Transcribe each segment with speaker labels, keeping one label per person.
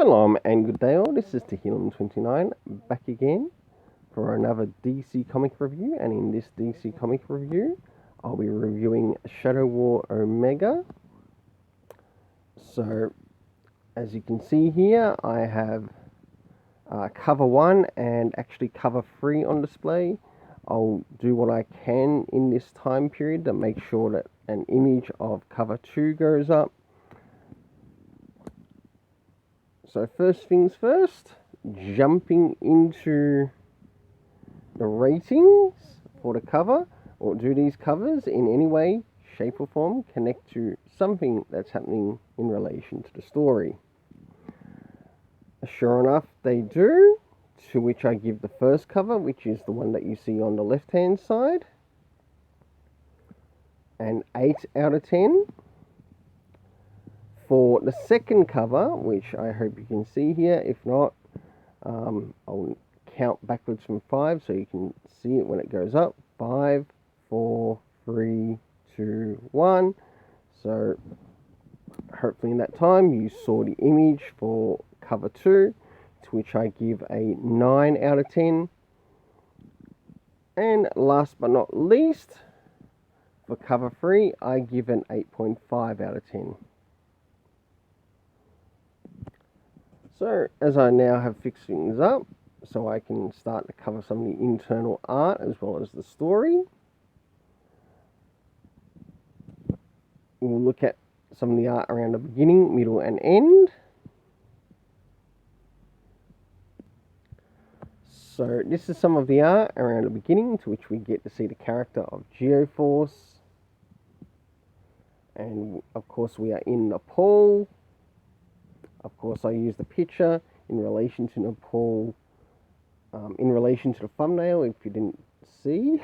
Speaker 1: Shalom and good day all, this is Tehillim29 back again for another DC comic review, and in this DC comic review I'll be reviewing Shadow War Omega. So as you can see here, I have cover 1 and actually cover 3 on display. I'll do what I can in this time period to make sure that an image of cover 2 goes up. So first things first, jumping into the ratings for the cover, or do these covers in any way, shape or form connect to something that's happening in relation to the story? Sure enough, they do, to which I give the first cover, which is the one that you see on the left hand side, an 8 out of 10. For the second cover, which I hope you can see here, if not, I'll count backwards from 5 so you can see it when it goes up. 5, 4, 3, 2, 1. So hopefully in that time you saw the image for cover 2, to which I give a 9 out of 10. And last but not least, for cover 3, I give an 8.5 out of 10. So, as I now have fixed things up, so I can start to cover some of the internal art as well as the story. We'll look at some of the art around the beginning, middle and end. So, this is some of the art around the beginning, to which we get to see the character of Geoforce. And, of course, we are in Nepal. Of course, I use the picture in relation to Nepal, in relation to the thumbnail, if you didn't see,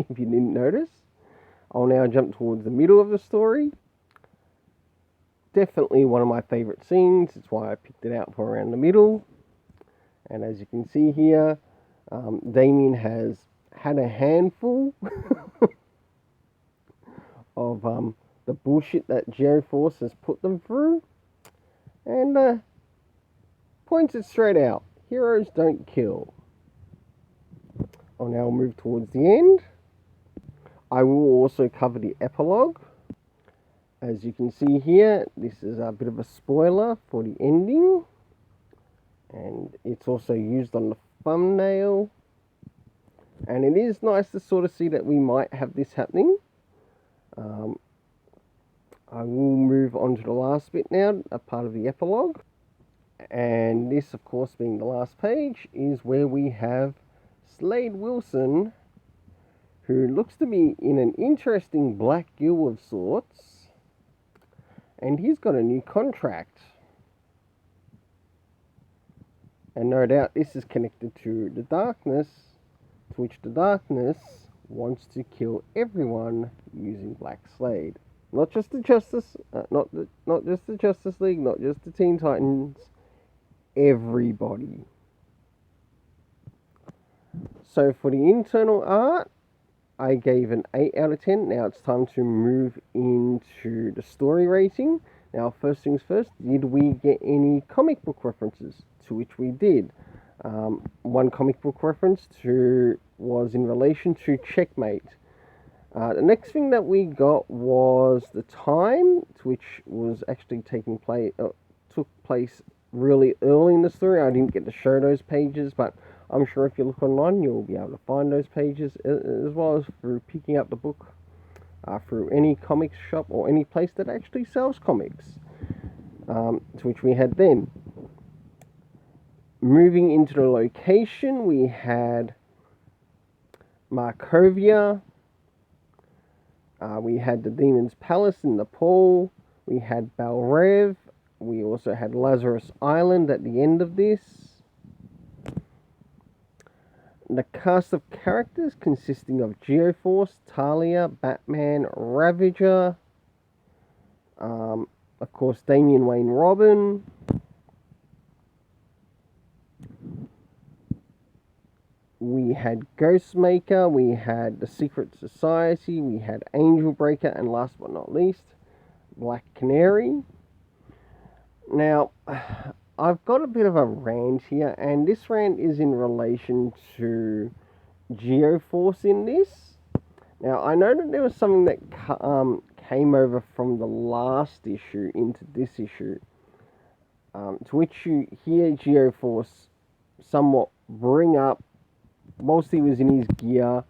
Speaker 1: if you didn't notice. I'll now jump towards the middle of the story. Definitely one of my favourite scenes, it's why I picked it out for around the middle. And as you can see here, Damien has had a handful of the bullshit that Geoforce has put them through. And points it straight out. Heroes don't kill. I'll now move towards the end. I will also cover the epilogue. As you can see here, this is a bit of a spoiler for the ending. And it's also used on the thumbnail. And it is nice to sort of see that we might have this happening. I will move on to the last bit now, a part of the epilogue. And this, of course, being the last page, is where we have Slade Wilson, who looks to be in an interesting black gill of sorts. And he's got a new contract. And no doubt this is connected to the darkness, to which the darkness wants to kill everyone using Black Slade. Not just the Justice, not just the Justice League, not just the Teen Titans, everybody. So for the internal art, I gave an 8 out of 10. Now it's time to move into the story rating. Now first things first, did we get any comic book references? To which we did. One comic book reference was in relation to Checkmate. The next thing that we got was the time, which was actually took place really early in the story. I didn't get to show those pages, but I'm sure if you look online, you'll be able to find those pages, as well as through picking up the book through any comic shop or any place that actually sells comics, to which we had then. Moving into the location, we had Markovia. We had the Demon's Palace in Nepal. We had Balrev. We also had Lazarus Island at the end of this. The cast of characters consisting of Geoforce, Talia, Batman, Ravager, of course Damian Wayne Robin, we had Ghostmaker, we had the Secret Society, we had Angel Breaker, and last but not least, Black Canary. Now, I've got a bit of a rant here, and this rant is in relation to Geoforce in this. Now, I know that there was something that came over from the last issue into this issue, to which you hear Geoforce somewhat bring up, whilst he was in his gear,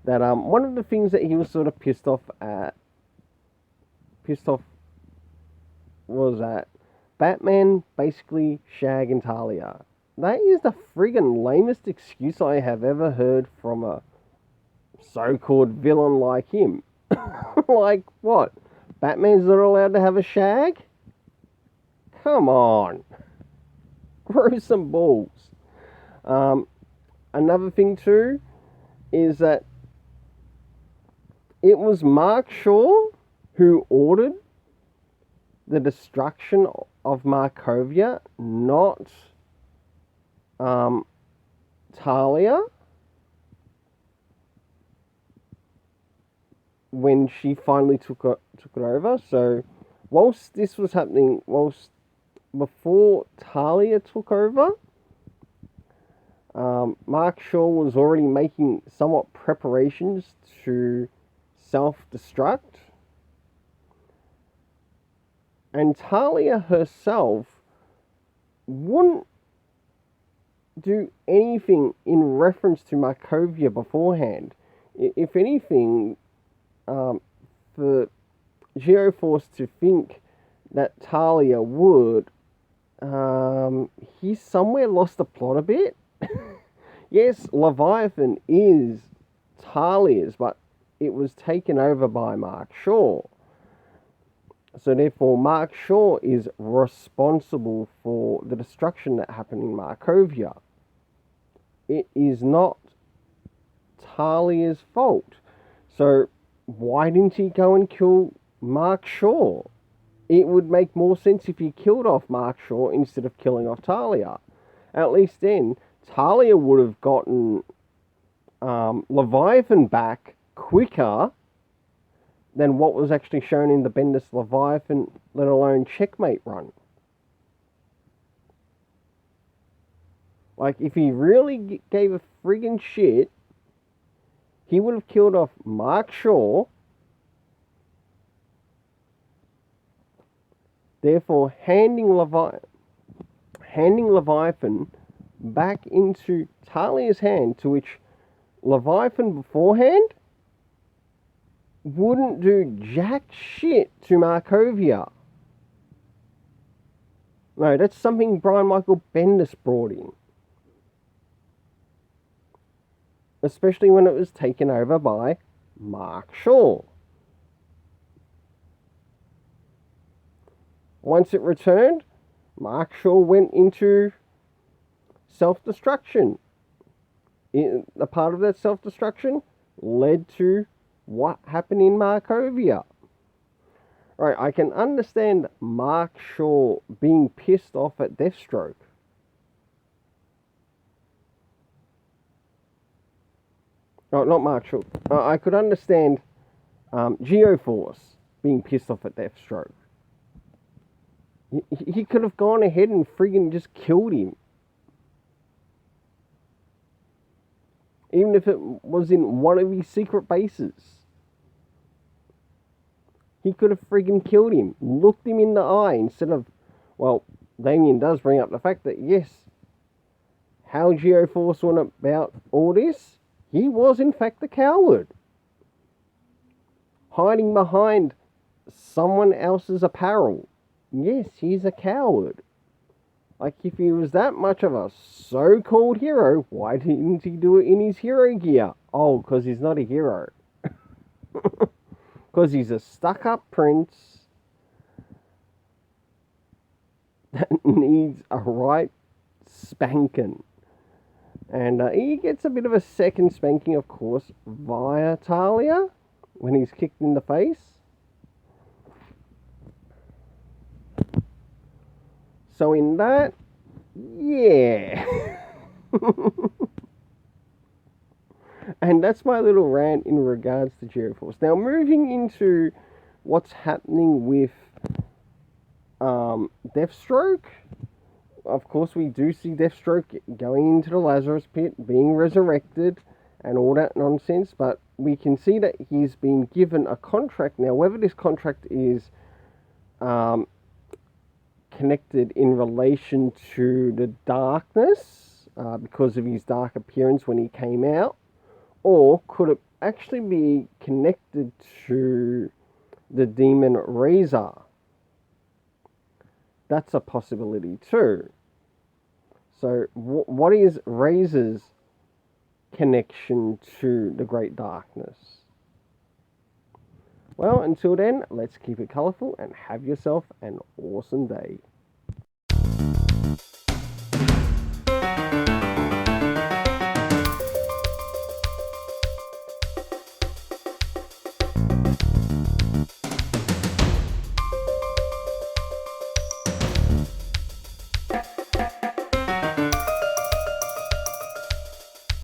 Speaker 1: that one of the things that he was sort of pissed off was that Batman basically shagging Talia. That is the friggin' lamest excuse I have ever heard from a so-called villain like him. Like, what? Batman's not allowed to have a shag? Come on. Grow some balls. Another thing too is that it was Mark Shaw who ordered the destruction of Markovia, not Talia, when she finally took it over. So whilst this was happening, before Talia took over, Mark Shaw was already making somewhat preparations to self-destruct. And Talia herself wouldn't do anything in reference to Markovia beforehand. If anything, for Geoforce to think that Talia would, he's somewhere lost the plot a bit. Yes, Leviathan is Talia's, but it was taken over by Mark Shaw. So therefore, Mark Shaw is responsible for the destruction that happened in Markovia. It is not Talia's fault. So why didn't he go and kill Mark Shaw? It would make more sense if he killed off Mark Shaw instead of killing off Talia. At least then, Talia would have gotten Leviathan back quicker than what was actually shown in the Bendis Leviathan, let alone Checkmate run. Like, if he really gave a friggin' shit, he would have killed off Mark Shaw, therefore handing Leviathan back into Talia's hand, to which Leviathan beforehand wouldn't do jack shit to Markovia. No, that's something Brian Michael Bendis brought in. Especially when it was taken over by Mark Shaw. Once it returned, Mark Shaw went into self-destruction. A part of that self-destruction led to what happened in Markovia. Right, I can understand Mark Shaw being pissed off at Deathstroke. Oh, not Mark Shaw. I could understand Geoforce being pissed off at Deathstroke. He could have gone ahead and friggin' just killed him. Even if it was in one of his secret bases. He could have friggin' killed him. Looked him in the eye instead of... Well, Damien does bring up the fact that, yes, how Geoforce went about all this, he was in fact a coward. Hiding behind someone else's apparel. Yes, he's a coward. Like, if he was that much of a so-called hero, why didn't he do it in his hero gear? Oh, because he's not a hero. Because he's a stuck-up prince that needs a right spanking. And he gets a bit of a second spanking, of course, via Talia, when he's kicked in the face. So in that, yeah. And that's my little rant in regards to Geoforce. Now, moving into what's happening with Deathstroke. of course, we do see Deathstroke going into the Lazarus pit, being resurrected, and all that nonsense. But we can see that he's been given a contract now. Whether this contract is connected in relation to the darkness because of his dark appearance when he came out, or could it actually be connected to the demon Razor? That's a possibility too. So what is Razor's connection to the Great Darkness? Well, until then, let's keep it colourful and have yourself an awesome day.